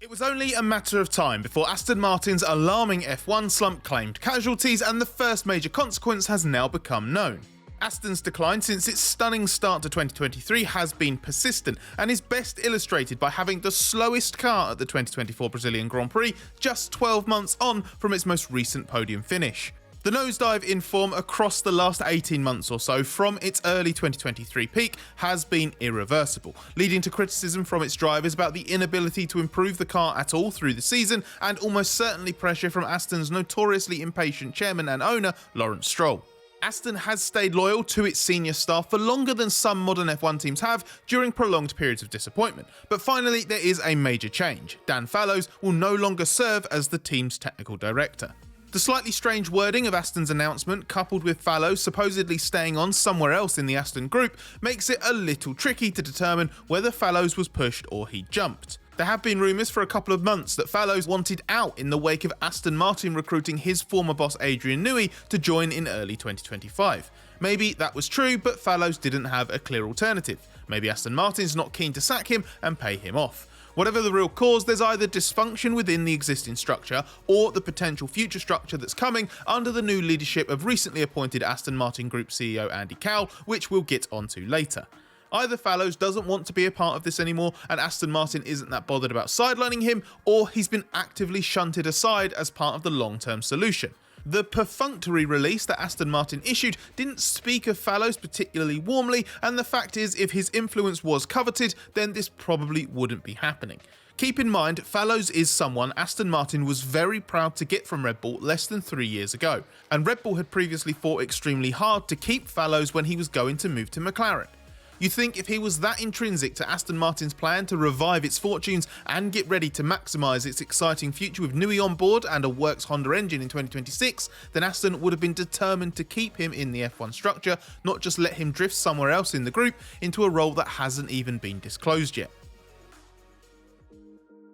It was only a matter of time before Aston Martin's alarming F1 slump claimed casualties, and the first major consequence has now become known. Aston's decline since its stunning start to 2023 has been persistent, and is best illustrated by having the slowest car at the 2024 Brazilian Grand Prix just 12 months on from its most recent podium finish. The nosedive in form across the last 18 months or so from its early 2023 peak has been irreversible, leading to criticism from its drivers about the inability to improve the car at all through the season, and almost certainly pressure from Aston's notoriously impatient chairman and owner, Lawrence Stroll. Aston has stayed loyal to its senior staff for longer than some modern F1 teams have during prolonged periods of disappointment, but finally there is a major change. Dan Fallows will no longer serve as the team's technical director. The slightly strange wording of Aston's announcement, coupled with Fallows supposedly staying on somewhere else in the Aston group, makes it a little tricky to determine whether Fallows was pushed or he jumped. There have been rumours for a couple of months that Fallows wanted out in the wake of Aston Martin recruiting his former boss Adrian Newey to join in early 2025. Maybe that was true, but Fallows didn't have a clear alternative. Maybe Aston Martin's not keen to sack him and pay him off. Whatever the real cause, there's either dysfunction within the existing structure or the potential future structure that's coming under the new leadership of recently appointed Aston Martin Group CEO Andy Cowell, which we'll get onto later. Either Fallows doesn't want to be a part of this anymore and Aston Martin isn't that bothered about sidelining him, or he's been actively shunted aside as part of the long-term solution. The perfunctory release that Aston Martin issued didn't speak of Fallows particularly warmly, and the fact is, if his influence was coveted, then this probably wouldn't be happening. Keep in mind, Fallows is someone Aston Martin was very proud to get from Red Bull less than 3 years ago, and Red Bull had previously fought extremely hard to keep Fallows when he was going to move to McLaren. You'd think if he was that intrinsic to Aston Martin's plan to revive its fortunes and get ready to maximise its exciting future with Newey on board and a works Honda engine in 2026, then Aston would have been determined to keep him in the F1 structure, not just let him drift somewhere else in the group into a role that hasn't even been disclosed yet.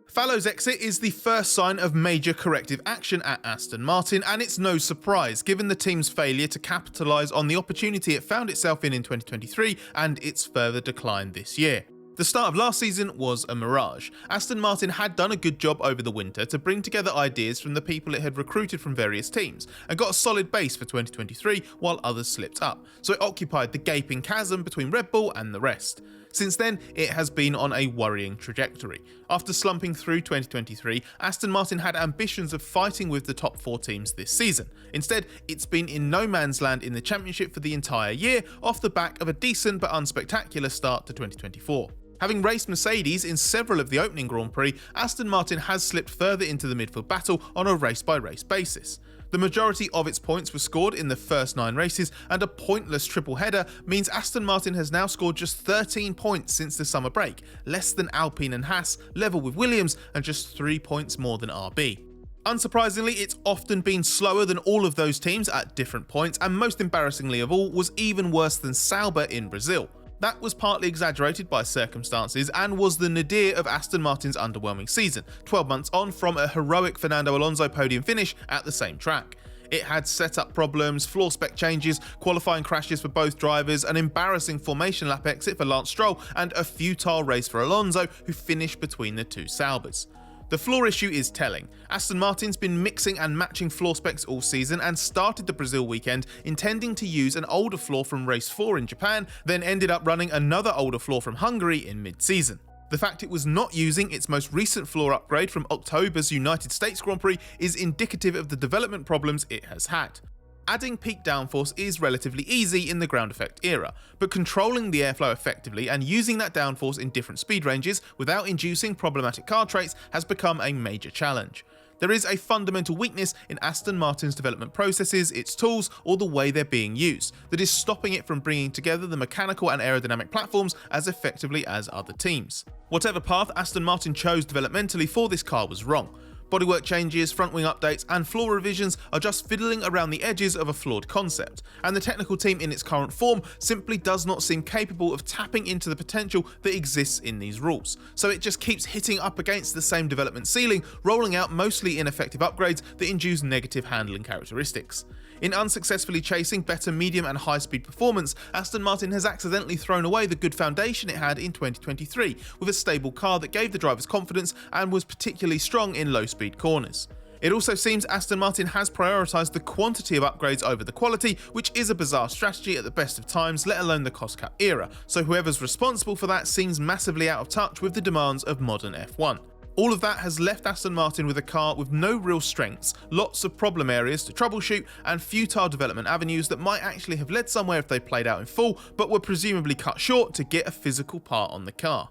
Fallows' exit is the first sign of major corrective action at Aston Martin, and it's no surprise given the team's failure to capitalise on the opportunity it found itself in 2023 and its further decline this year. The start of last season was a mirage. Aston Martin had done a good job over the winter to bring together ideas from the people it had recruited from various teams, and got a solid base for 2023 while others slipped up, so it occupied the gaping chasm between Red Bull and the rest. Since then, it has been on a worrying trajectory. After slumping through 2023, Aston Martin had ambitions of fighting with the top 4 teams this season. Instead, it's been in no man's land in the championship for the entire year, off the back of a decent but unspectacular start to 2024. Having raced Mercedes in several of the opening Grand Prix, Aston Martin has slipped further into the midfield battle on a race-by-race basis. The majority of its points were scored in the first 9 races, and a pointless triple header means Aston Martin has now scored just 13 points since the summer break, less than Alpine and Haas, level with Williams, and just 3 points more than RB. Unsurprisingly, it's often been slower than all of those teams at different points, and most embarrassingly of all, was even worse than Sauber in Brazil. That was partly exaggerated by circumstances and was the nadir of Aston Martin's underwhelming season, 12 months on from a heroic Fernando Alonso podium finish at the same track. It had setup problems, floor spec changes, qualifying crashes for both drivers, an embarrassing formation lap exit for Lawrence Stroll, and a futile race for Alonso, who finished between the 2 Saubers. The floor issue is telling. Aston Martin's been mixing and matching floor specs all season and started the Brazil weekend intending to use an older floor from race 4 in Japan, then ended up running another older floor from Hungary in mid-season. The fact it was not using its most recent floor upgrade from October's United States Grand Prix is indicative of the development problems it has had. Adding peak downforce is relatively easy in the ground effect era, but controlling the airflow effectively and using that downforce in different speed ranges without inducing problematic car traits has become a major challenge. There is a fundamental weakness in Aston Martin's development processes, its tools, or the way they're being used, that is stopping it from bringing together the mechanical and aerodynamic platforms as effectively as other teams. Whatever path Aston Martin chose developmentally for this car was wrong. Bodywork changes, front wing updates, and floor revisions are just fiddling around the edges of a flawed concept, and the technical team in its current form simply does not seem capable of tapping into the potential that exists in these rules, so it just keeps hitting up against the same development ceiling, rolling out mostly ineffective upgrades that induce negative handling characteristics. In unsuccessfully chasing better medium and high-speed performance, Aston Martin has accidentally thrown away the good foundation it had in 2023, with a stable car that gave the drivers confidence and was particularly strong in low-speed corners. It also seems Aston Martin has prioritised the quantity of upgrades over the quality, which is a bizarre strategy at the best of times, let alone the cost cap era, so whoever's responsible for that seems massively out of touch with the demands of modern F1. All of that has left Aston Martin with a car with no real strengths, lots of problem areas to troubleshoot, and futile development avenues that might actually have led somewhere if they played out in full, but were presumably cut short to get a physical part on the car.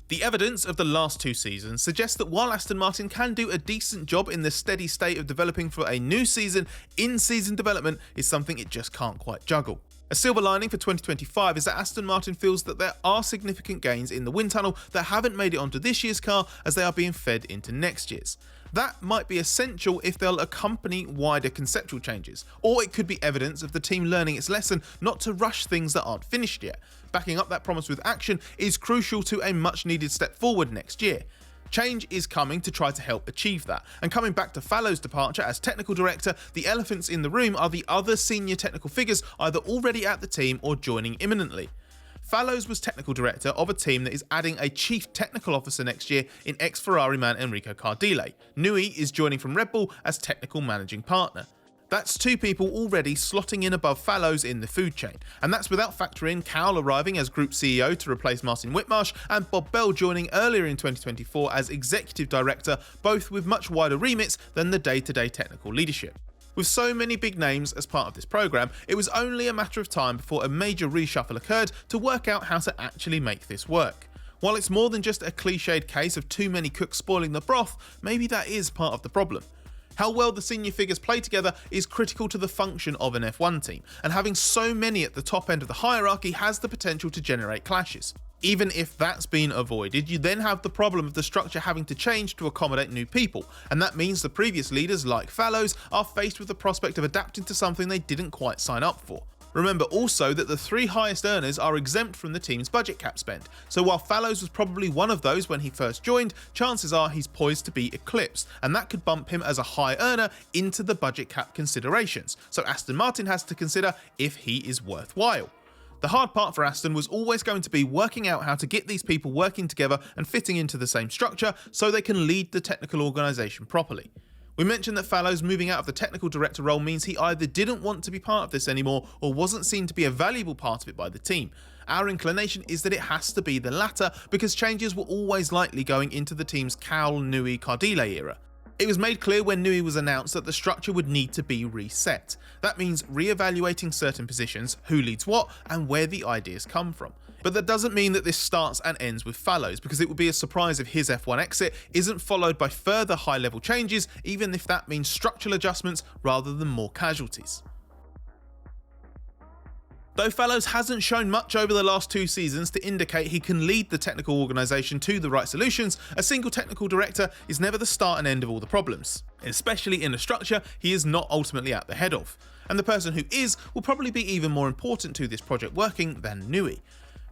The evidence of the last 2 seasons suggests that while Aston Martin can do a decent job in the steady state of developing for a new season, in-season development is something it just can't quite juggle. A silver lining for 2025 is that Aston Martin feels that there are significant gains in the wind tunnel that haven't made it onto this year's car as they are being fed into next year's. That might be essential if they'll accompany wider conceptual changes, or it could be evidence of the team learning its lesson not to rush things that aren't finished yet. Backing up that promise with action is crucial to a much needed step forward next year. Change is coming to try to help achieve that, and coming back to Fallows' departure as technical director, the elephants in the room are the other senior technical figures either already at the team or joining imminently. Fallows was technical director of a team that is adding a chief technical officer next year in ex-Ferrari man Enrico Cardile. Newey is joining from Red Bull as technical managing partner. That's 2 people already slotting in above Fallows in the food chain, and that's without factoring Cal arriving as Group CEO to replace Martin Whitmarsh and Bob Bell joining earlier in 2024 as Executive Director, both with much wider remits than the day-to-day technical leadership. With so many big names as part of this programme, it was only a matter of time before a major reshuffle occurred to work out how to actually make this work. While it's more than just a cliched case of too many cooks spoiling the broth, maybe that is part of the problem. How well the senior figures play together is critical to the function of an F1 team, and having so many at the top end of the hierarchy has the potential to generate clashes. Even if that's been avoided, you then have the problem of the structure having to change to accommodate new people, and that means the previous leaders, like Fallows, are faced with the prospect of adapting to something they didn't quite sign up for. Remember also that the 3 highest earners are exempt from the team's budget cap spend, so while Fallows was probably one of those when he first joined, chances are he's poised to be eclipsed, and that could bump him as a high earner into the budget cap considerations, so Aston Martin has to consider if he is worthwhile. The hard part for Aston was always going to be working out how to get these people working together and fitting into the same structure so they can lead the technical organisation properly. We mentioned that Fallows moving out of the technical director role means he either didn't want to be part of this anymore or wasn't seen to be a valuable part of it by the team. Our inclination is that it has to be the latter because changes were always likely going into the team's Cal, Newey, Cardile era. It was made clear when Newey was announced that the structure would need to be reset. That means re-evaluating certain positions, who leads what, and where the ideas come from. But that doesn't mean that this starts and ends with Fallows, because it would be a surprise if his F1 exit isn't followed by further high-level changes, even if that means structural adjustments rather than more casualties. Though Fallows hasn't shown much over the last 2 seasons to indicate he can lead the technical organisation to the right solutions, a single technical director is never the start and end of all the problems, especially in a structure he is not ultimately at the head of. And the person who is will probably be even more important to this project working than Newey.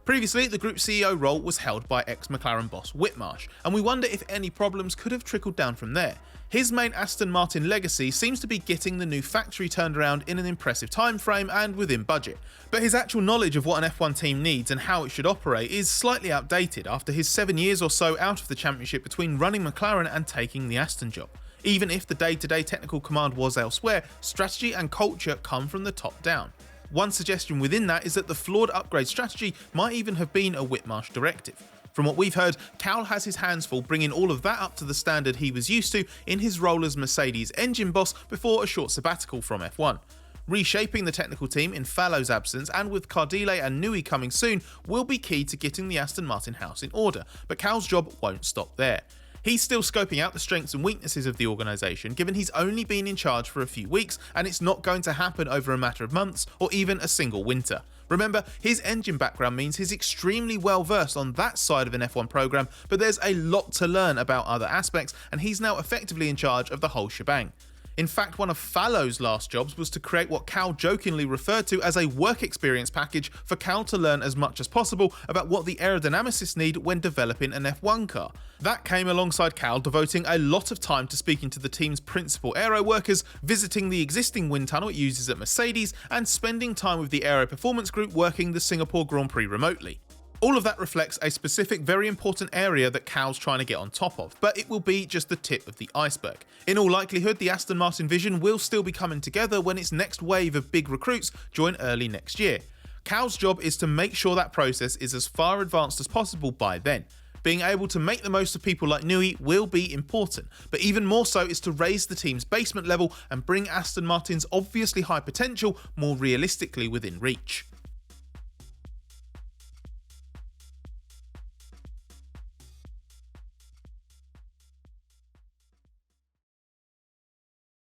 Previously, the Group CEO role was held by ex-McLaren boss Whitmarsh, and we wonder if any problems could have trickled down from there. His main Aston Martin legacy seems to be getting the new factory turned around in an impressive time frame and within budget, but his actual knowledge of what an F1 team needs and how it should operate is slightly outdated after his 7 years or so out of the championship between running McLaren and taking the Aston job. Even if the day-to-day technical command was elsewhere, strategy and culture come from the top down. One suggestion within that is that the flawed upgrade strategy might even have been a Whitmarsh directive. From what we've heard, Cal has his hands full bringing all of that up to the standard he was used to in his role as Mercedes engine boss before a short sabbatical from F1. Reshaping the technical team in Fallows' absence and with Cardile and Newey coming soon will be key to getting the Aston Martin house in order, but Cal's job won't stop there. He's still scoping out the strengths and weaknesses of the organisation given he's only been in charge for a few weeks and it's not going to happen over a matter of months or even a single winter. Remember, his engine background means he's extremely well versed on that side of an F1 programme, but there's a lot to learn about other aspects and he's now effectively in charge of the whole shebang. In fact, one of Fallows' last jobs was to create what Cal jokingly referred to as a work experience package for Cal to learn as much as possible about what the aerodynamicists need when developing an F1 car. That came alongside Cal devoting a lot of time to speaking to the team's principal aero workers, visiting the existing wind tunnel it uses at Mercedes, and spending time with the aero performance group working the Singapore Grand Prix remotely. All of that reflects a specific, very important area that Cal's trying to get on top of, but it will be just the tip of the iceberg. In all likelihood, the Aston Martin vision will still be coming together when its next wave of big recruits join early next year. Cal's job is to make sure that process is as far advanced as possible by then. Being able to make the most of people like Newey will be important, but even more so is to raise the team's basement level and bring Aston Martin's obviously high potential more realistically within reach.